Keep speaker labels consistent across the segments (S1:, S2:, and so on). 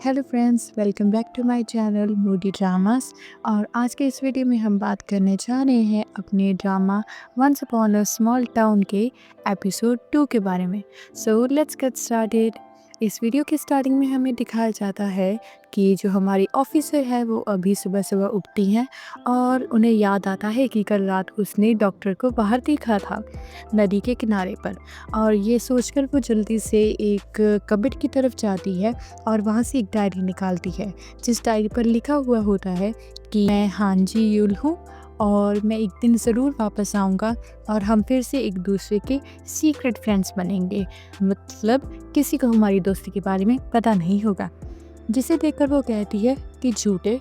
S1: Hello friends, welcome back to my channel Moody Dramas. और आज के इस वीडियो में हम बात करने जा रहे हैं अपने drama once upon a small town के एपिसोड 2 के बारे में। So let's get started. इस वीडियो के स्टार्टिंग में हमें दिखाया जाता है कि जो हमारी ऑफिसर है वो अभी सुबह सुबह उठती हैं और उन्हें याद आता है कि कल रात उसने डॉक्टर को बाहर देखा था नदी के किनारे पर। और ये सोचकर वो जल्दी से एक कबर्ड की तरफ जाती है और वहाँ से एक डायरी निकालती है जिस डायरी पर लिखा हुआ होता है कि मैं हांजी यूल हूँ और मैं एक दिन ज़रूर वापस आऊँगा और हम फिर से एक दूसरे के सीक्रेट फ्रेंड्स बनेंगे। मतलब किसी को हमारी दोस्ती के बारे में पता नहीं होगा। जिसे देखकर वो कहती है कि झूठे,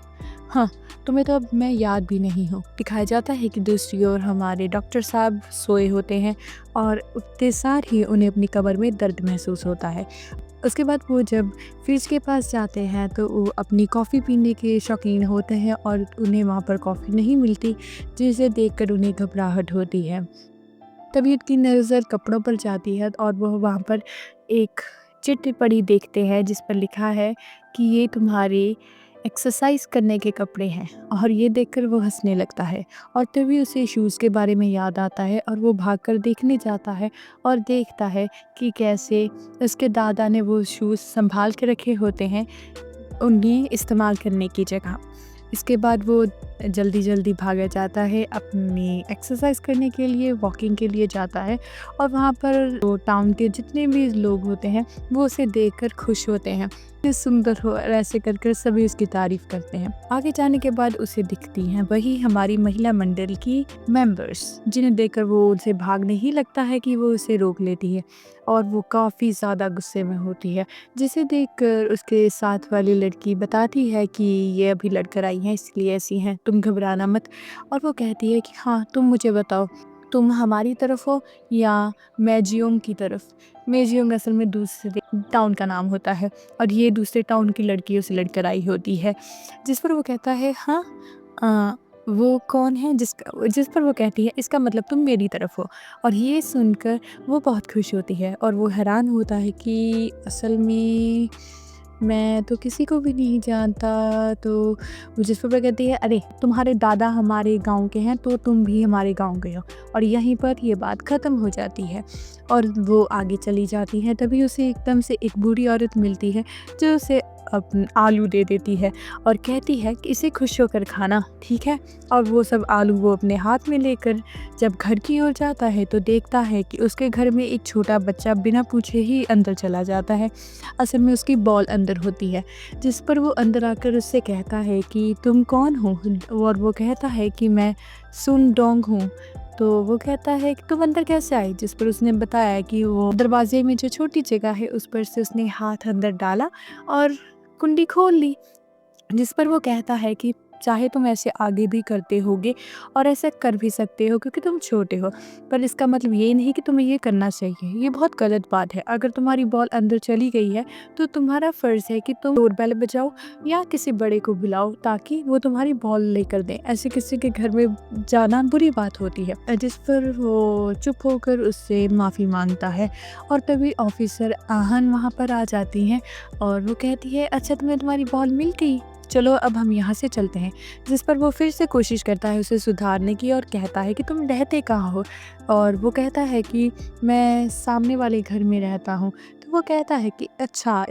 S1: हाँ तुम्हें तो अब मैं याद भी नहीं हूँ। दिखाया जाता है कि दूसरी ओर हमारे डॉक्टर साहब सोए होते हैं और उठते सार ही उन्हें अपनी कमर में दर्द महसूस होता है। उसके बाद वो जब फ्रिज के पास जाते हैं तो वो अपनी कॉफ़ी पीने के शौकीन होते हैं और उन्हें वहाँ पर कॉफ़ी नहीं मिलती, जिसे देखकर उन्हें घबराहट होती है। तभी उनकी नज़र कपड़ों पर जाती है और वो वहाँ पर एक चिट्ठी पड़ी देखते हैं जिस पर लिखा है कि ये तुम्हारे एक्सरसाइज करने के कपड़े हैं। और ये देखकर वो हंसने लगता है और तभी उसे शूज़ के बारे में याद आता है और वो भागकर देखने जाता है और देखता है कि कैसे उसके दादा ने वो शूज़ संभाल के रखे होते हैं उन्हें इस्तेमाल करने की जगह। इसके बाद वो जल्दी जल्दी भागा जाता है अपनी एक्सरसाइज करने के लिए, वॉकिंग के लिए जाता है। और वहाँ पर वो टाउन के जितने भी लोग होते हैं वो उसे देखकर खुश होते हैं, इतने सुंदर हो, और ऐसे कर कर सभी उसकी तारीफ करते हैं। आगे जाने के बाद उसे दिखती हैं वही हमारी महिला मंडल की मेंबर्स, जिन्हें देखकर वो उनसे भागने ही लगता है कि वो उसे रोक लेती है और वो काफ़ी ज़्यादा गुस्से में होती है। जिसे देखकर उसके साथ वाली लड़की बताती है कि ये अभी लड़कर आई हैं इसलिए ऐसी हैं, तुम घबराना मत। और वो कहती है कि हाँ तुम मुझे बताओ, तुम हमारी तरफ हो या मेजियोंग की तरफ। मेजियोंग असल में दूसरे टाउन का नाम होता है और ये दूसरे टाउन की लड़कियों से लड़कर आई होती है। जिस पर वो कहता है हाँ वो कौन है, जिस पर वो कहती है इसका मतलब तुम मेरी तरफ हो। और ये सुनकर वो बहुत खुश होती है और वो हैरान होता है कि असल में मैं तो किसी को भी नहीं जानता। तो वो जिस पर वो कहती है अरे तुम्हारे दादा हमारे गांव के हैं तो तुम भी हमारे गांव के हो। और यहीं पर ये बात ख़त्म हो जाती है और वो आगे चली जाती है। तभी उसे एकदम से एक बूढ़ी औरत मिलती है जो उसे आलू दे देती है और कहती है कि इसे खुश होकर खाना, ठीक है। और वो सब आलू वो अपने हाथ में लेकर जब घर की ओर जाता है तो देखता है कि उसके घर में एक छोटा बच्चा बिना पूछे ही अंदर चला जाता है। असल में उसकी बॉल अंदर होती है, जिस पर वो अंदर आकर उससे कहता है कि तुम कौन हो। और वो कहता है कि मैं सुन डोंग हूँ। तो वो कहता है कि तुम अंदर कैसे आई, जिस पर उसने बताया कि वो दरवाजे में जो छोटी जगह है उस पर से उसने हाथ अंदर डाला और कुंडी खोल ली। जिस पर वो कहता है कि चाहे तुम ऐसे आगे भी करते होगे और ऐसे कर भी सकते हो क्योंकि तुम छोटे हो, पर इसका मतलब ये नहीं कि तुम्हें ये करना चाहिए। ये बहुत गलत बात है। अगर तुम्हारी बॉल अंदर चली गई है तो तुम्हारा फ़र्ज़ है कि तुम डोरबेल बजाओ या किसी बड़े को बुलाओ ताकि वो तुम्हारी बॉल लेकर दें। ऐसे किसी के घर में जाना बुरी बात होती है। जिस पर वो चुप होकर उससे माफ़ी मांगता है और तभी ऑफिसर आहन वहाँ पर आ जाती हैं और वो कहती है अच्छा तुम्हें तुम्हारी बॉल मिल गई, चलो अब हम यहाँ से चलते हैं। जिस पर वो फिर से कोशिश करता है उसे सुधारने की और कहता है कि तुम रहते कहाँ हो। और वो कहता है कि मैं सामने वाले घर में रहता हूँ। तो वो कहता है कि अच्छा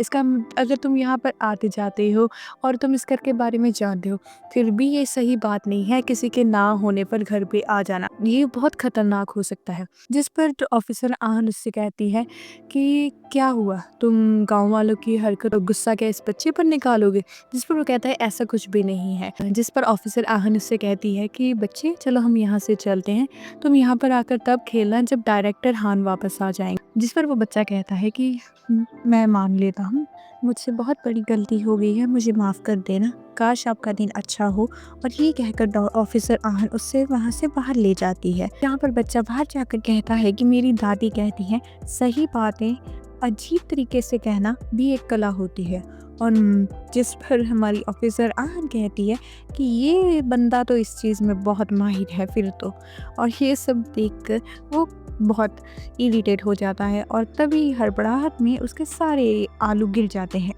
S1: अगर तुम यहाँ पर आते जाते हो और तुम इस घर के बारे में जानते हो फिर भी ये सही बात नहीं है किसी के ना होने पर घर पे आ जाना, ये बहुत खतरनाक हो सकता है। जिस पर तो ऑफिसर आहन उससे कहती है कि क्या हुआ, तुम गाँव वालों की हरकत और गुस्सा क्या इस बच्चे पर निकालोगे। जिस पर वो कहता है ऐसा कुछ भी नहीं है। जिस पर ऑफिसर आहन उससे कहती है कि बच्चे चलो हम यहाँ से चलते हैं, तुम यहाँ पर आकर तब खेलना जब डायरेक्टर हान वापस आ जाएंगे। जिस पर वो बच्चा कहता है कि मैं मान लेता हूँ, मुझसे बहुत बड़ी गलती हो गई है, मुझे माफ़ कर देना, काश आपका दिन अच्छा हो। और ये कहकर ऑफिसर आहन उससे वहाँ से बाहर ले जाती है। यहाँ पर बच्चा बाहर जाकर कहता है कि मेरी दादी कहती हैं सही बातें अजीब तरीके से कहना भी एक कला होती है। और जिस पर हमारी ऑफिसर आहन कहती है कि ये बंदा तो इस चीज़ में बहुत माहिर है फिर तो। और ये सब देखकर वो बहुत इरिटेट हो जाता है और तभी हड़बड़ाहट में उसके सारे आलू गिर जाते हैं।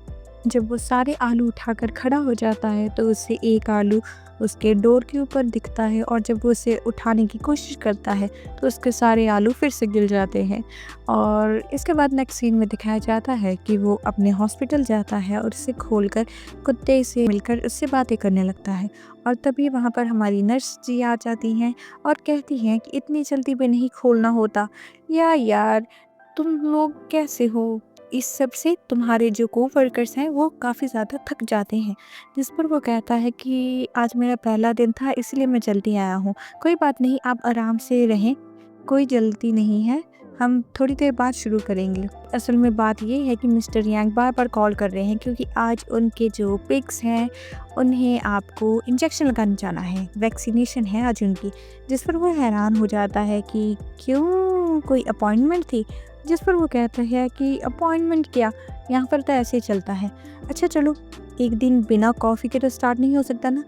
S1: जब वो सारे आलू उठाकर खड़ा हो जाता है तो उसे एक आलू उसके डोर के ऊपर दिखता है, और जब वो उसे उठाने की कोशिश करता है तो उसके सारे आलू फिर से गिर जाते हैं। और इसके बाद नेक्स्ट सीन में दिखाया जाता है कि वो अपने हॉस्पिटल जाता है और उसे खोलकर कुत्ते से मिलकर उससे बातें करने लगता है। और तभी वहाँ पर हमारी नर्स जी आ जाती हैं और कहती हैं कि इतनी जल्दी भी नहीं खोलना होता। या यार, तुम लोग कैसे हो? इस सब से तुम्हारे जो कोवर्कर्स हैं वो काफ़ी ज़्यादा थक जाते हैं। जिस पर वो कहता है कि आज मेरा पहला दिन था इसलिए मैं जल्दी आया हूँ। कोई बात नहीं, आप आराम से रहें, कोई जल्दी नहीं है, हम थोड़ी देर बाद शुरू करेंगे। असल में बात ये है कि मिस्टर यांग बार-बार कॉल कर रहे हैं क्योंकि आज उनके जो पिग्स हैं उन्हें आपको इंजेक्शन लगाने जाना है, वैक्सीनेशन है आज उनकी। जिस पर वो हैरान हो जाता है कि क्यों, कोई अपॉइंटमेंट थी? जिस पर वो कहता है कि अपॉइंटमेंट क्या, यहाँ पर तो ऐसे ही चलता है। अच्छा चलो, एक दिन बिना कॉफ़ी के तो स्टार्ट नहीं हो सकता ना,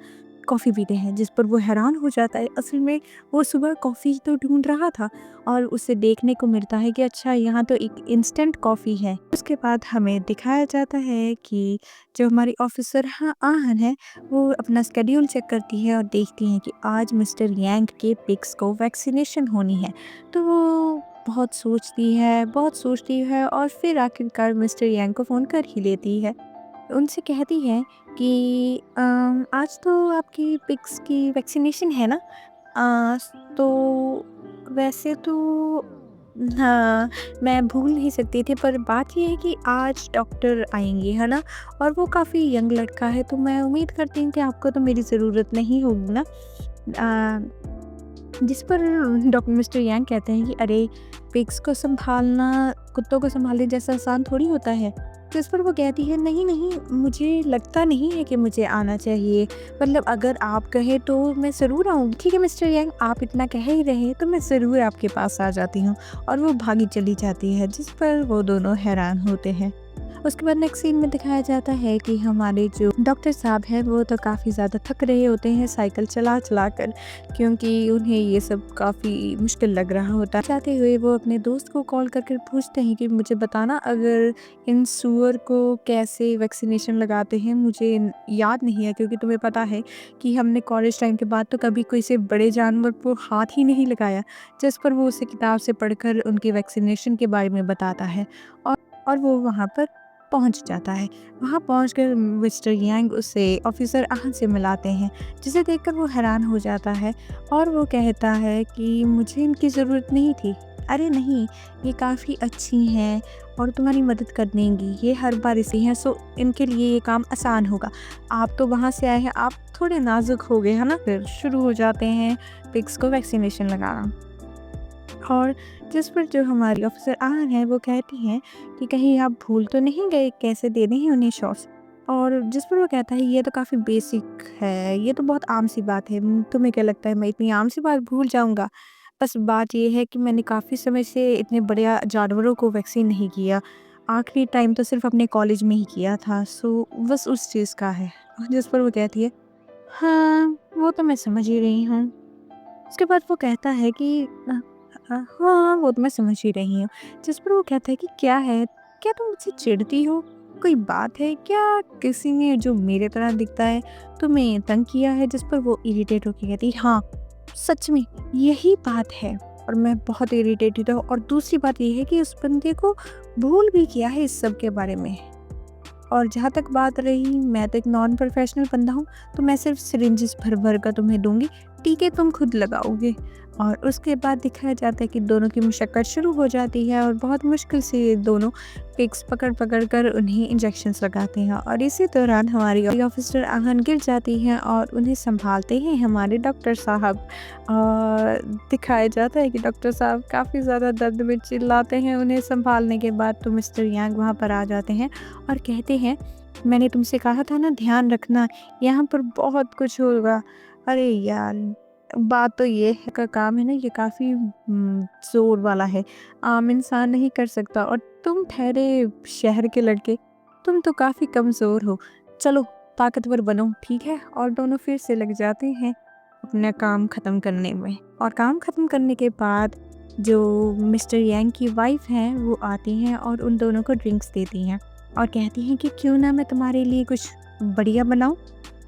S1: कॉफ़ी पीते हैं। जिस पर वो हैरान हो जाता है, असल में वो सुबह कॉफ़ी तो ढूंढ रहा था और उसे देखने को मिलता है कि अच्छा यहाँ तो एक इंस्टेंट कॉफ़ी है। उसके बाद हमें दिखाया जाता है कि जो हमारी ऑफिसर आहन है वो अपना स्केड्यूल चेक करती है और देखती है कि आज मिस्टर यांग के पिग्स को वैक्सीनेशन होनी है। तो वो बहुत सोचती है और फिर आखिरकार मिस्टर यांग को फ़ोन कर ही लेती है। उनसे कहती है कि आज तो आपकी पिग्स की वैक्सीनेशन है ना? तो वैसे तो हाँ, मैं भूल नहीं सकती थी, पर बात ये है कि आज डॉक्टर आएँगे, है ना? और वो काफ़ी यंग लड़का है, तो मैं उम्मीद करती हूँ कि आपको तो मेरी ज़रूरत नहीं होगी ना? जिस पर डॉक्टर मिस्टर यांग कहते हैं कि अरे, पिग्स को संभालना कुत्तों को संभालने जैसा आसान थोड़ी होता है। तो इस पर वो कहती है नहीं नहीं, मुझे लगता नहीं है कि मुझे आना चाहिए, मतलब अगर आप कहें तो मैं ज़रूर आऊँगी। ठीक है मिस्टर यांग, आप इतना कह ही रहे हैं तो मैं ज़रूर आपके पास आ जाती हूँ। और वो भागी चली जाती है, जिस पर वो दोनों हैरान होते हैं। उसके बाद नेक्स्ट सीन में दिखाया जाता है कि हमारे जो डॉक्टर साहब हैं वो तो काफ़ी ज़्यादा थक रहे होते हैं साइकिल चला चला कर, क्योंकि उन्हें ये सब काफ़ी मुश्किल लग रहा होता है। जाते हुए वो अपने दोस्त को कॉल करके पूछते हैं कि मुझे बताना अगर इन सूअर को कैसे वैक्सीनेशन लगाते हैं, मुझे याद नहीं है, क्योंकि तुम्हें पता है कि हमने कॉलेज टाइम के बाद तो कभी कोई से बड़े जानवर को हाथ ही नहीं लगाया। जिस पर वो उसे किताब से पढ़कर उनके वैक्सीनेशन के बारे में बताता है और वो वहाँ पर पहुँच जाता है। वहाँ पहुँचकर मिस्टर यांग उसे ऑफिसर आह से मिलाते हैं, जिसे देखकर वो हैरान हो जाता है और वो कहता है कि मुझे इनकी ज़रूरत नहीं थी। अरे नहीं, ये काफ़ी अच्छी हैं और तुम्हारी मदद कर देंगी, ये हर बार ऐसी हैं, सो इनके लिए ये काम आसान होगा। आप तो वहाँ से आए हैं, आप थोड़े नाजुक हो गए, है ना? फिर शुरू हो जाते हैं पिग्स को वैक्सीनेशन लगाना। और जिस पर जो हमारी ऑफिसर आन है वो कहती हैं कि कहीं आप भूल तो नहीं गए कैसे देने हैं उन्हें शॉट्स। और जिस पर वो कहता है ये तो काफ़ी बेसिक है, ये तो बहुत आम सी बात है, तुम्हें क्या लगता है मैं इतनी आम सी बात भूल जाऊंगा? बस बात ये है कि मैंने काफ़ी समय से इतने बड़े जानवरों को वैक्सीन नहीं किया, आखिरी टाइम तो सिर्फ अपने कॉलेज में ही किया था, सो बस उस चीज़ का है। और जिस पर वो कहती है हाँ, वो तो मैं समझ ही रही हूँ। उसके बाद वो कहता है कि हाँ, वो तो मैं समझ ही रही हूँ। जिस पर वो कहता है कि क्या है? क्या तुम मुझसे चिढ़ती हो? कोई बात है क्या? किसी ने जो मेरे तरह दिखता है तुम्हें तंग किया है? जिस पर वो इरिटेट होके कहती है हाँ, सच में यही बात है और मैं बहुत इरिटेटेड हूँ, और दूसरी बात ये है कि उस बंदे को भूल भी किया है इस सब के बारे में। और जहाँ तक बात रही, मैं तो एक नॉन प्रोफेशनल बंदा हूँ, तो मैं सिर्फ सिरिंजेस भर-भर कर तुम्हें दूँगी, टीके तुम खुद लगाओगे। और उसके बाद दिखाया जाता है कि दोनों की मशक्कत शुरू हो जाती है और बहुत मुश्किल से ये दोनों पिग्स पकड़-पकड़ कर उन्हें इंजेक्शंस लगाते हैं। और इसी दौरान हमारी ऑफिसर आहन गिर जाती हैं और उन्हें सँभालते हैं हमारे डॉक्टर साहब। और दिखाया जाता है कि डॉक्टर साहब काफ़ी ज़्यादा दर्द में चिल्लाते हैं उन्हें सँभालने के बाद। तो मिस्टर यांग वहाँ पर आ जाते हैं और कहते हैं मैंने तुमसे कहा था ना ध्यान रखना, यहाँ पर बहुत कुछ होगा। अरे यार, बात तो ये है का काम है ना, ये काफ़ी ज़ोर वाला है, आम इंसान नहीं कर सकता, और तुम ठहरे शहर के लड़के, तुम तो काफ़ी कमज़ोर हो। चलो ताकतवर बनो, ठीक है? और दोनों फिर से लग जाते हैं अपना काम ख़त्म करने में। और काम ख़त्म करने के बाद जो मिस्टर यांग की वाइफ़ हैं वो आती हैं और उन दोनों को ड्रिंक्स देती हैं।
S2: और कहती हैं कि क्यों ना मैं तुम्हारे लिए कुछ बढ़िया बनाऊँ।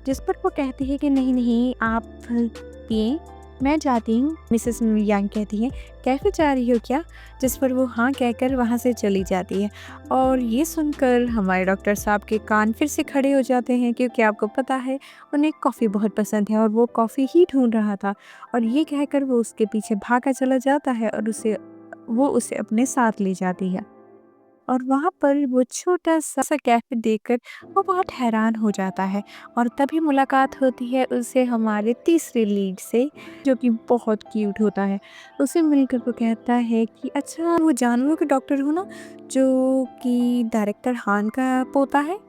S2: जिस पर वो कहती है कि नहीं, नहीं आप पिएँ, मैं जाती हूँ। मिसेस यांग कहती हैं, कैफ़े जा रही हो क्या? जिस पर वो हाँ कहकर वहाँ से चली जाती है। और ये सुनकर हमारे डॉक्टर साहब के कान फिर से खड़े हो जाते हैं, क्योंकि आपको पता है उन्हें कॉफ़ी बहुत पसंद है और वो कॉफ़ी ही ढूँढ रहा था। और ये कहकर वो उसके पीछे भागा चला जाता है और वो उसे अपने साथ ले जाती है। और वहाँ पर वो छोटा-सा कैफ़े देखकर वो बहुत हैरान हो जाता है। और तभी मुलाकात होती है उससे हमारे तीसरे लीड से, जो कि बहुत क्यूट होता है। उसे मिलकर वो कहता है कि अच्छा, वो जानवरों के डॉक्टर हो ना, जो कि डायरेक्टर हान का पोता है?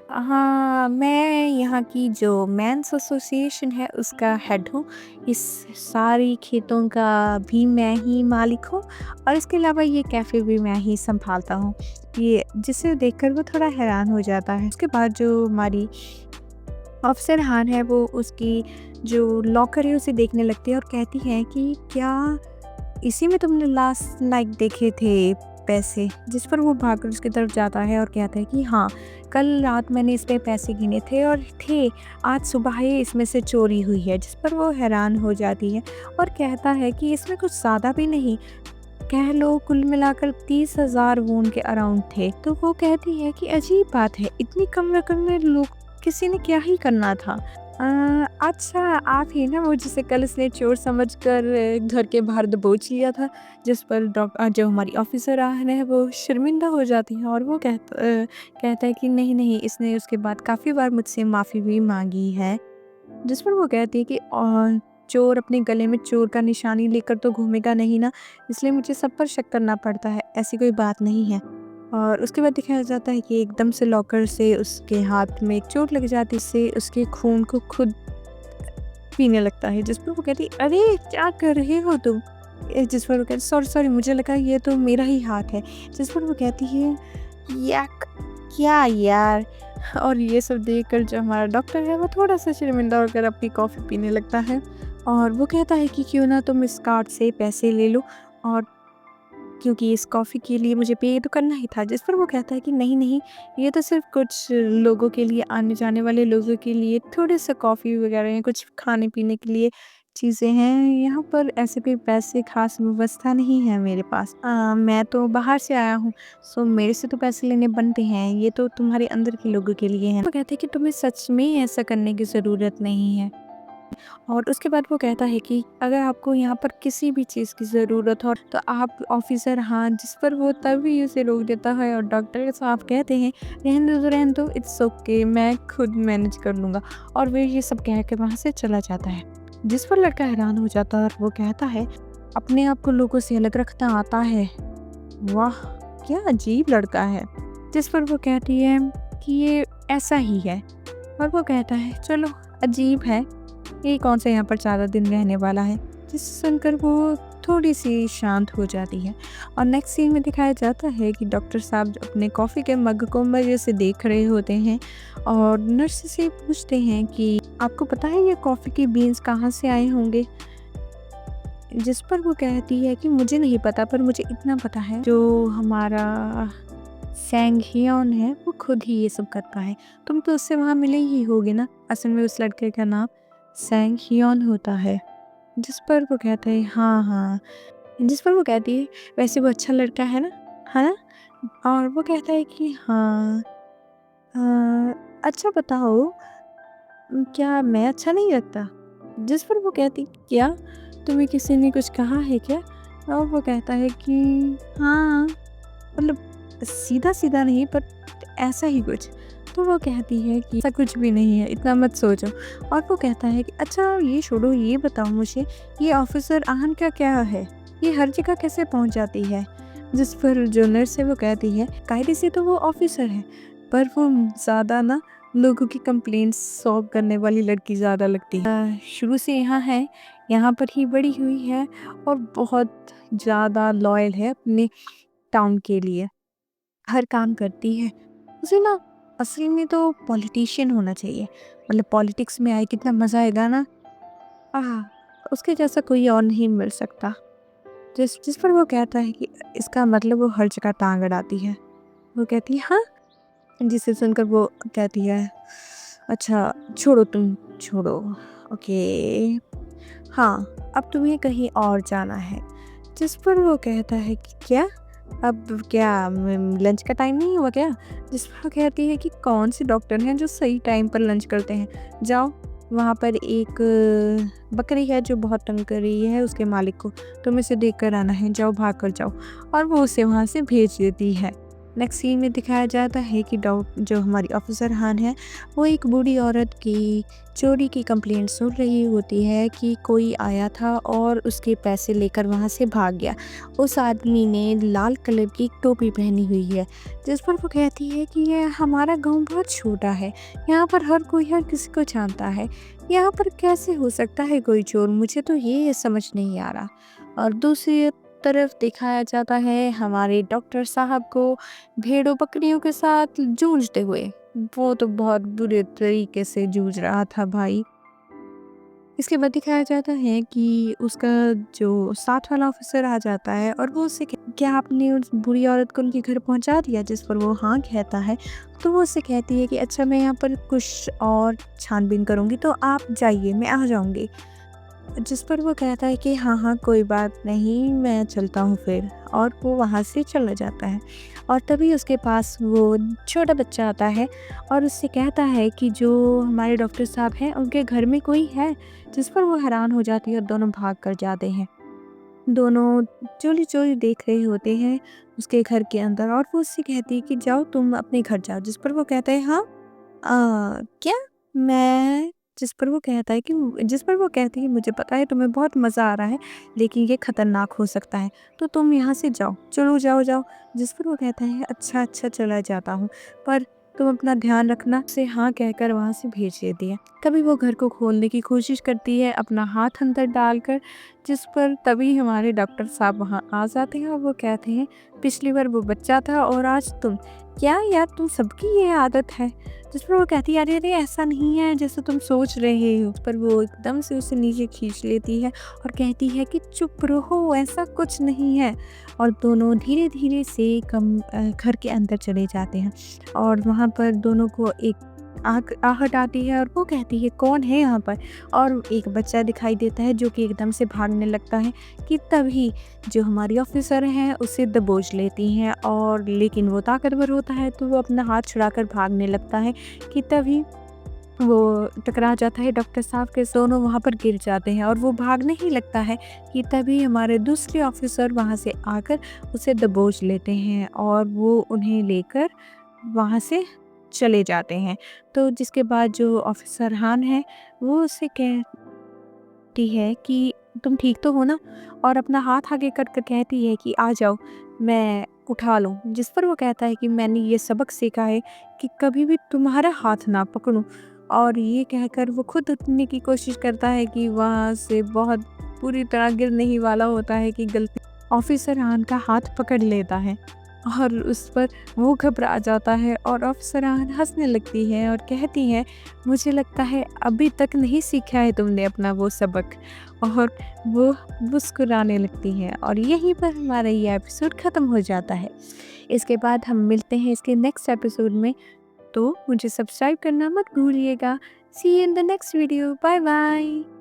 S2: हाँ, मैं यहाँ की जो मेंस एसोसिएशन है उसका हेड हूँ। इस सारी खेतों का भी मैं ही मालिक हूँ और इसके अलावा ये कैफ़े भी मैं ही सँभालता हूँ। ये जिसे देखकर वो थोड़ा हैरान हो जाता है। उसके बाद जो हमारी अफ़सर हान है वो उसकी जो लॉकर है उसे देखने लगती है और कहती है कि क्या इसी में तुमने लास्ट नाइट देखे थे पैसे? जिस पर वो भागकर उसकी तरफ जाता है और कहता है कि हाँ, कल रात मैंने इस पे पैसे गिने थे और आज सुबह ही इसमें से चोरी हुई है। जिस पर वो हैरान हो जाती है और कहता है कि इसमें कुछ ज़्यादा भी नहीं, कह लो कुल मिलाकर 30,000 वोन के अराउंड थे। तो वो कहती है कि अजीब बात है, इतनी कम रकम में लोग किसी ने क्या ही करना था। अच्छा, आप ही ना वो जिसे कल इसने चोर समझकर घर के बाहर दबोच लिया था। जिस पर जो हमारी ऑफिसर है वो शर्मिंदा हो जाती है और वो कहता है कि नहीं, नहीं, इसने उसके बाद काफ़ी बार मुझसे माफ़ी भी माँगी है। जिस पर वो कहती है कि चोर अपने गले में चोर का निशानी लेकर तो घूमेगा नहीं ना, इसलिए मुझे सब पर शक करना पड़ता है, ऐसी कोई बात नहीं है। और उसके बाद दिखाया जाता है कि एकदम से लॉकर से उसके हाथ में एक चोट लग जाती है, इससे उसके खून को खुद पीने लगता है। जिस पर वो कहती है, अरे क्या कर रहे हो तुम? जिस पर वो कहती, सॉरी सॉरी, मुझे लगा ये तो मेरा ही हाथ है। जिस पर वो कहती है, याक, क्या यार। और ये सब देखकर जो हमारा डॉक्टर है वो थोड़ा सा शर्मिंदा होकर अपनी कॉफ़ी पीने लगता है और वो कहता है कि क्यों ना तुम इस कार्ड से पैसे ले लो, और क्योंकि इस कॉफ़ी के लिए मुझे पे तो करना ही था। जिस पर वो कहता है कि नहीं, नहीं, ये तो सिर्फ़ कुछ लोगों के लिए, आने-जाने वाले लोगों के लिए थोड़े-से कॉफ़ी वग़ैरह हैं, कुछ खाने-पीने के लिए चीज़ें हैं। यहाँ पर ऐसे कोई पैसे ख़ास व्यवस्था नहीं है मेरे पास। मैं तो बाहर से आया हूँ, सो मेरे से तो पैसे लेने बनते हैं, ये तो तुम्हारे अंदर के लोगों के लिए हैं। वो कहते हैं कि तुम्हें सच में ऐसा करने की ज़रूरत नहीं है। और उसके बाद वो कहता है कि अगर आपको यहाँ पर किसी भी चीज़ की ज़रूरत हो तो आप ऑफिसर हाँ, जिस पर वो तभी उसे रोक देता है और डॉक्टर साहब कहते हैं, रहने दो, इट्स ओके, मैं खुद मैनेज कर लूँगा। और वो ये सब कह के वहाँ से चला जाता है। जिस पर लड़का हैरान हो जाता है और वो कहता है, अपने आप को लोगों से अलग रखना आता है, वाह क्या अजीब लड़का है। जिस पर वो कहती है कि ये ऐसा ही है। और वो कहता है, चलो अजीब है, ये कौन सा यहाँ पर ज़्यादा दिन रहने वाला है। जिसे सुनकर वो थोड़ी सी शांत हो जाती है। और नेक्स्ट सीन में दिखाया जाता है कि डॉक्टर साहब अपने कॉफ़ी के मग को मज़े से देख रहे होते हैं और नर्स से पूछते हैं कि आपको पता है ये कॉफ़ी के बीन्स कहाँ से आए होंगे? जिस पर वो कहती है कि मुझे नहीं पता, पर मुझे इतना पता है जो हमारा सैंग हियोन है वो खुद ही ये सब करता है। तुम तो उससे वहाँ मिले ही होगे ना। असल में उस लड़के का नाम सैंग हियोन होता है। जिस पर वो कहता है, हाँ हाँ। जिस पर वो कहती है, वैसे वो अच्छा लड़का है ना, है ना? और वो कहता है कि हाँ, अच्छा बताओ, क्या मैं अच्छा नहीं लगता? जिस पर वो कहती, क्या तुम्हें किसी ने कुछ कहा है क्या? और वो कहता है कि हाँ, मतलब सीधा सीधा नहीं, पर ऐसा ही कुछ। तो वो कहती है कि ऐसा कुछ भी नहीं है, इतना मत सोचो। और वो कहता है कि अच्छा ये छोड़ो, ये बताओ मुझे, ये ऑफिसर आहन का क्या है, ये हर जगह कैसे पहुंच जाती है? जिस पर जो नर्स है वो कहती है, कायदे से तो वो ऑफिसर है, पर वो ज़्यादा ना लोगों की कंप्लेंट्स सॉल्व करने वाली लड़की ज़्यादा लगती है। शुरू से यहाँ है, यहाँ पर ही बड़ी हुई है और बहुत ज़्यादा लॉयल है अपने टाउन के लिए, हर काम करती है। उसे ना असल में तो पॉलिटिशियन होना चाहिए, मतलब पॉलिटिक्स में आए कितना मज़ा आएगा ना। आह, उसके जैसा कोई और नहीं मिल सकता। जिस जिस पर वो कहता है कि इसका मतलब वो हर जगह टांग अड़ाती है। वो कहती है, हाँ, जिसे सुनकर वो कहती है, अच्छा छोड़ो तुम छोड़ो, ओके, हाँ, अब तुम्हें कहीं और जाना है। जिस पर वो कहता है कि क्या? अब क्या लंच का टाइम नहीं हुआ क्या? जिस पर वो कहती है कि कौन से डॉक्टर हैं जो सही टाइम पर लंच करते हैं? जाओ, वहाँ पर एक बकरी है जो बहुत तंग कर रही है उसके मालिक को, तुम्हें उसे देखकर आना है, जाओ भाग कर जाओ। और वो उसे वहाँ से भेज देती है। नेक्स्ट सीन में दिखाया जाता है कि जो हमारी ऑफिसर हान है, वो एक बूढ़ी औरत की चोरी की कंप्लेंट सुन रही होती है कि कोई आया था और उसके पैसे लेकर वहाँ से भाग गया। उस आदमी ने लाल कलर की टोपी पहनी हुई है, जिस पर वो कहती है कि ये हमारा गांव बहुत छोटा है, यहाँ पर हर कोई हर किसी को जानता है, यहाँ पर कैसे हो सकता है कोई चोर? मुझे तो ये समझ नहीं आ रहा। और दूसरी तरफ दिखाया जाता है हमारे डॉक्टर साहब को भेड़ों बकरियों के साथ जूझते हुए। वो तो बहुत बुरे तरीके से जूझ रहा था भाई। इसके बाद दिखाया जाता है कि उसका जो साथ वाला ऑफिसर आ जाता है और वो उससे क्या आपने उस बुरी औरत को उनके घर पहुंचा दिया? जिस पर वो हाँ कहता है। तो वो उससे कहती है कि अच्छा, मैं यहाँ पर कुछ और छानबीन करूँगी, तो आप जाइए, मैं आ जाऊँगी। जिस पर वो कहता है कि हाँ हाँ कोई बात नहीं, मैं चलता हूँ फिर। और वो वहाँ से चला जाता है। और तभी उसके पास वो छोटा बच्चा आता है और उससे कहता है कि जो हमारे डॉक्टर साहब हैं उनके घर में कोई है। जिस पर वो हैरान हो जाती है और दोनों भाग कर जाते हैं। दोनों चोरी चोरी देख रहे होते हैं उसके घर के अंदर। और वो उससे कहती है कि जाओ, तुम अपने घर जाओ। जिस पर वो कहता है हाँ, क्या? मैं जिस पर वो कहती है मुझे पता है तुम्हें बहुत मज़ा आ रहा है, लेकिन ये खतरनाक हो सकता है, तो तुम यहाँ से जाओ, चलो जाओ जाओ। जिस पर वो कहता है अच्छा अच्छा चला जाता हूँ, पर तुम अपना ध्यान रखना। से हाँ कहकर वहाँ से भेज देती है। कभी वो घर को खोलने की कोशिश करती है अपना हाथ अंदर डालकर, जिस पर तभी हमारे डॉक्टर साहब वहाँ आ जाते हैं और वो कहते हैं पिछली बार वो बच्चा था और आज तुम। क्या यार, तुम सबकी ये आदत है? जिस पर वो कहती है अरे अरे ऐसा नहीं है जैसे तुम सोच रहे हो। उस पर वो एकदम से उसे नीचे खींच लेती है और कहती है कि चुप रहो, ऐसा कुछ नहीं है। और दोनों धीरे धीरे से घर के अंदर चले जाते हैं और वहाँ पर दोनों को एक आहट आती है और वो कहती है कौन है यहाँ पर? और एक बच्चा दिखाई देता है जो कि एकदम से भागने लगता है कि तभी जो हमारी ऑफिसर हैं उसे दबोच लेती हैं। और लेकिन वो ताकतवर होता है तो वो अपना हाथ छुड़ाकर भागने लगता है कि तभी वो टकरा जाता है डॉक्टर साहब के। दोनों वहाँ पर गिर जाते हैं और वो भागने ही लगता है कि तभी हमारे दूसरे ऑफिसर वहाँ से आकर उसे दबोच लेते हैं और वो उन्हें लेकर वहाँ से चले जाते हैं। तो जिसके बाद जो ऑफिसर हान है वो उससे कहती है कि तुम ठीक तो हो ना? और अपना हाथ आगे कर कर कहती है कि आ जाओ, मैं उठा लूँ। जिस पर वो कहता है कि मैंने ये सबक सीखा है कि कभी भी तुम्हारा हाथ ना पकड़ूं। और ये कहकर वो खुद उठने की कोशिश करता है कि वहाँ से बहुत पूरी तरह गिरने ही वाला होता है कि गलती ऑफिसर हान का हाथ पकड़ लेता है। और उस पर वो घबरा जाता है और अफसरान हंसने लगती है और कहती है मुझे लगता है अभी तक नहीं सीखा है तुमने अपना वो सबक। और वो मुस्कुराने लगती है और यहीं पर हमारा ये एपिसोड ख़त्म हो जाता है। इसके बाद हम मिलते हैं इसके नेक्स्ट एपिसोड में, तो मुझे सब्सक्राइब करना मत भूलिएगा। See you in the next video, bye bye.